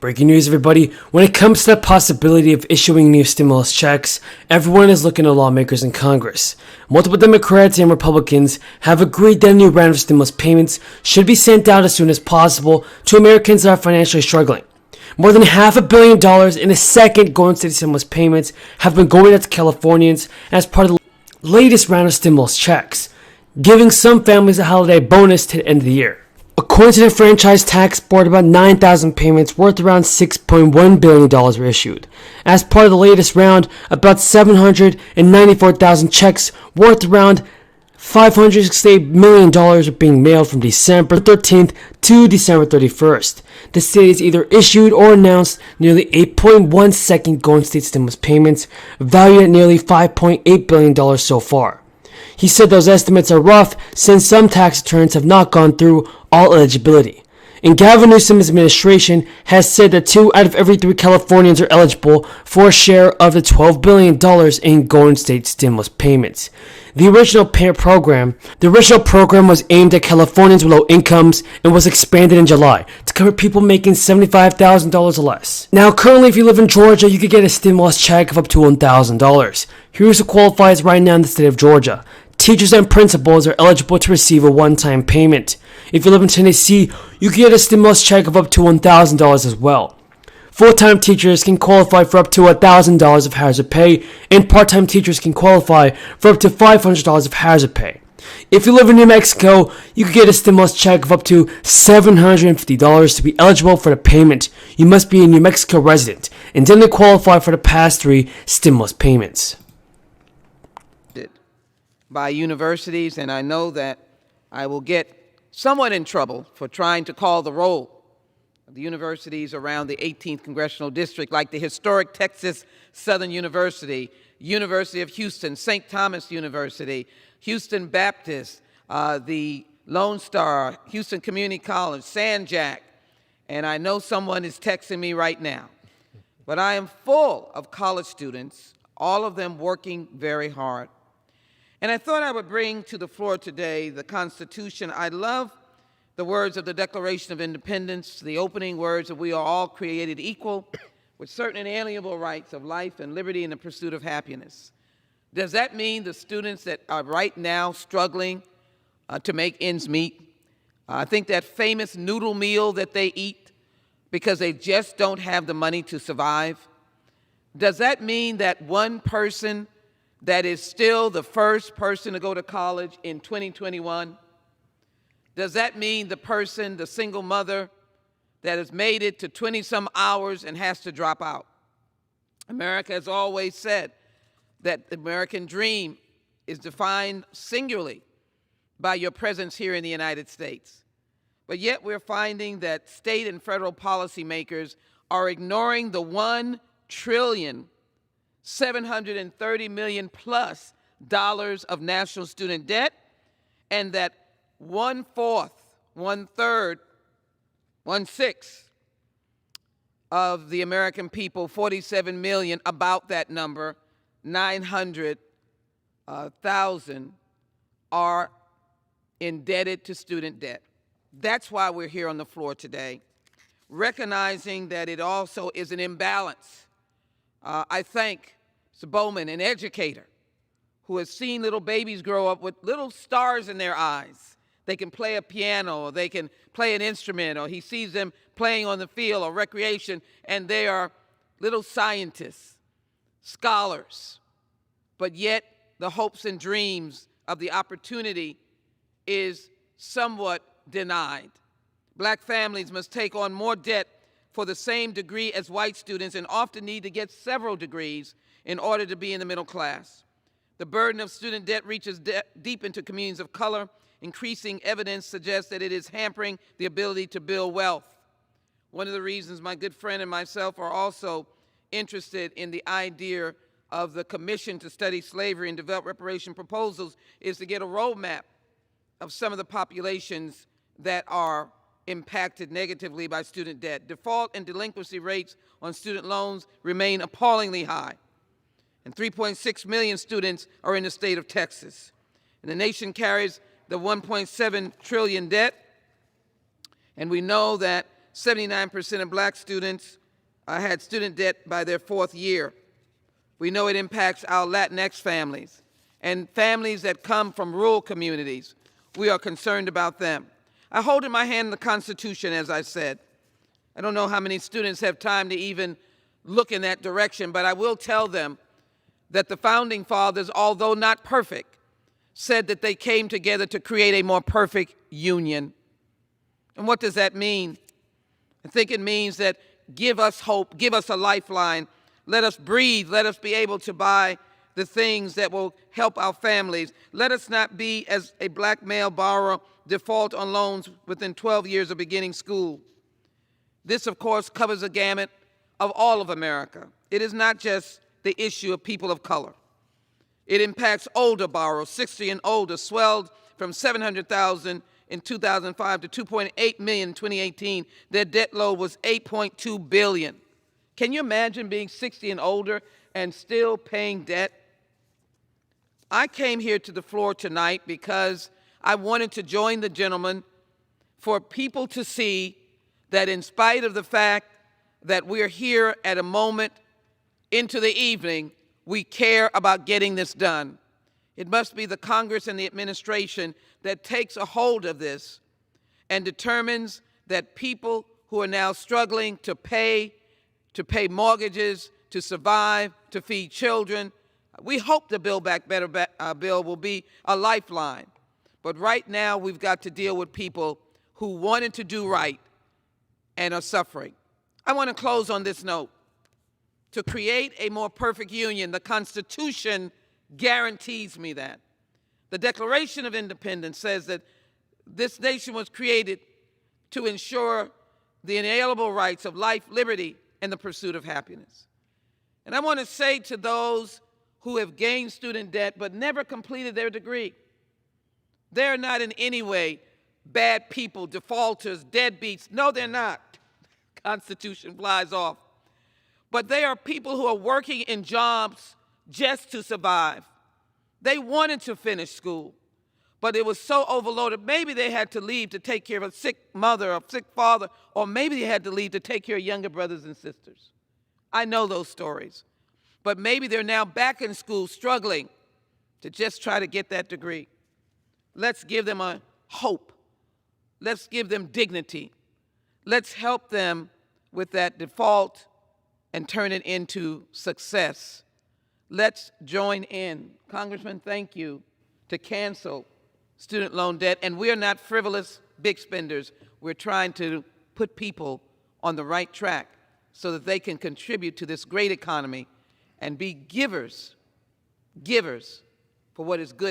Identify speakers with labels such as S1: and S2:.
S1: Breaking news, everybody. When it comes to the possibility of issuing new stimulus checks, everyone is looking to lawmakers in Congress. Multiple Democrats and Republicans have agreed that a new round of stimulus payments should be sent out as soon as possible to Americans that are financially struggling. More than $500 million in a second Golden State stimulus payments have been going out to Californians as part of the latest round of stimulus checks, giving some families a holiday bonus to the end of the year. According to the Franchise Tax Board, about 9,000 payments worth around $6.1 billion were issued. As part of the latest round, about 794,000 checks worth around $568 million are being mailed from December 13th to December 31st. The state has either issued or announced nearly 8.1 second Golden State stimulus payments, valued at nearly $5.8 billion so far. He said those estimates are rough since some tax returns have not gone through all eligibility. And Gavin Newsom's administration has said that 2 out of every 3 Californians are eligible for a share of the $12 billion in Golden State stimulus payments. The original program was aimed at Californians with low incomes and was expanded in July to cover people making $75,000 or less. Now, currently, if you live in Georgia, you could get a stimulus check of up to $1,000. Here's who qualifies right now in the state of Georgia. Teachers and principals are eligible to receive a one-time payment. If you live in Tennessee, you can get a stimulus check of up to $1,000 as well. Full-time teachers can qualify for up to $1,000 of hazard pay, and part-time teachers can qualify for up to $500 of hazard pay. If you live in New Mexico, you can get a stimulus check of up to $750 to be eligible for the payment. You must be a New Mexico resident and didn't qualify for the past 3 stimulus payments.
S2: By universities, and I know that I will get somewhat in trouble for trying to call the roll of the universities around the 18th Congressional District, like the historic Texas Southern University, University of Houston, St. Thomas University, Houston Baptist, the Lone Star, Houston Community College, San Jack, and I know someone is texting me right now. But I am full of college students, all of them working very hard. And I thought I would bring to the floor today the Constitution. I love the words of the Declaration of Independence, the opening words that we are all created equal with certain inalienable rights of life and liberty and the pursuit of happiness. Does that mean the students that are right now struggling to make ends meet? I think that famous noodle meal that they eat because they just don't have the money to survive. Does that mean that one person that is still the first person to go to college in 2021? Does that mean the person, the single mother, that has made it to 20-some hours and has to drop out? America has always said that the American dream is defined singularly by your presence here in the United States. But yet we're finding that state and federal policymakers are ignoring the $1 trillion $730 million plus of national student debt, and that 1/4, 1/3, 1/6 of the American people, 47 million, about that number, 900,000, are indebted to student debt. That's why we're here on the floor today, recognizing that it also is an imbalance. I thank Mr. Bowman, an educator who has seen little babies grow up with little stars in their eyes. They can play a piano, or they can play an instrument, or he sees them playing on the field or recreation, and they are little scientists, scholars. But yet the hopes and dreams of the opportunity is somewhat denied. Black families must take on more debt for the same degree as white students and often need to get several degrees in order to be in the middle class. The burden of student debt reaches deep into communities of color. Increasing evidence suggests that it is hampering the ability to build wealth. One of the reasons my good friend and myself are also interested in the idea of the Commission to Study Slavery and Develop Reparation Proposals is to get a roadmap of some of the populations that are impacted negatively by student debt. Default and delinquency rates on student loans remain appallingly high, and 3.6 million students are in the state of Texas. And the nation carries the $1.7 trillion debt, and we know that 79% of black students had student debt by their 4th year. We know it impacts our Latinx families and families that come from rural communities. We are concerned about them. I hold in my hand the Constitution, as I said. I don't know how many students have time to even look in that direction, but I will tell them that the Founding Fathers, although not perfect, said that they came together to create a more perfect union. And what does that mean? I think it means that give us hope, give us a lifeline, let us breathe, let us be able to buy the things that will help our families. Let us not be, as a black male borrower, default on loans within 12 years of beginning school. This, of course, covers a gamut of all of America. It is not just the issue of people of color. It impacts older borrowers, 60 and older, swelled from $700,000 in 2005 to $2.8 million in 2018. Their debt load was $8.2 billion. Can you imagine being 60 and older and still paying debt? I came here to the floor tonight because I wanted to join the gentleman for people to see that in spite of the fact that we're here at a moment into the evening, we care about getting this done. It must be the Congress and the administration that takes a hold of this and determines that people who are now struggling to pay mortgages, to survive, to feed children, we hope the Build Back Better bill will be a lifeline. But right now, we've got to deal with people who wanted to do right and are suffering. I want to close on this note. To create a more perfect union, the Constitution guarantees me that. The Declaration of Independence says that this nation was created to ensure the inalienable rights of life, liberty, and the pursuit of happiness. And I want to say to those who have gained student debt but never completed their degree, they're not in any way bad people, defaulters, deadbeats. No, they're not. Constitution flies off. But they are people who are working in jobs just to survive. They wanted to finish school, but it was so overloaded. Maybe they had to leave to take care of a sick mother or sick father, or maybe they had to leave to take care of younger brothers and sisters. I know those stories. But maybe they're now back in school struggling to just try to get that degree. Let's give them a hope. Let's give them dignity. Let's help them with that default and turn it into success. Let's join in. Congressman, thank you, to cancel student loan debt. And we're not frivolous big spenders. We're trying to put people on the right track so that they can contribute to this great economy and be givers for what is good.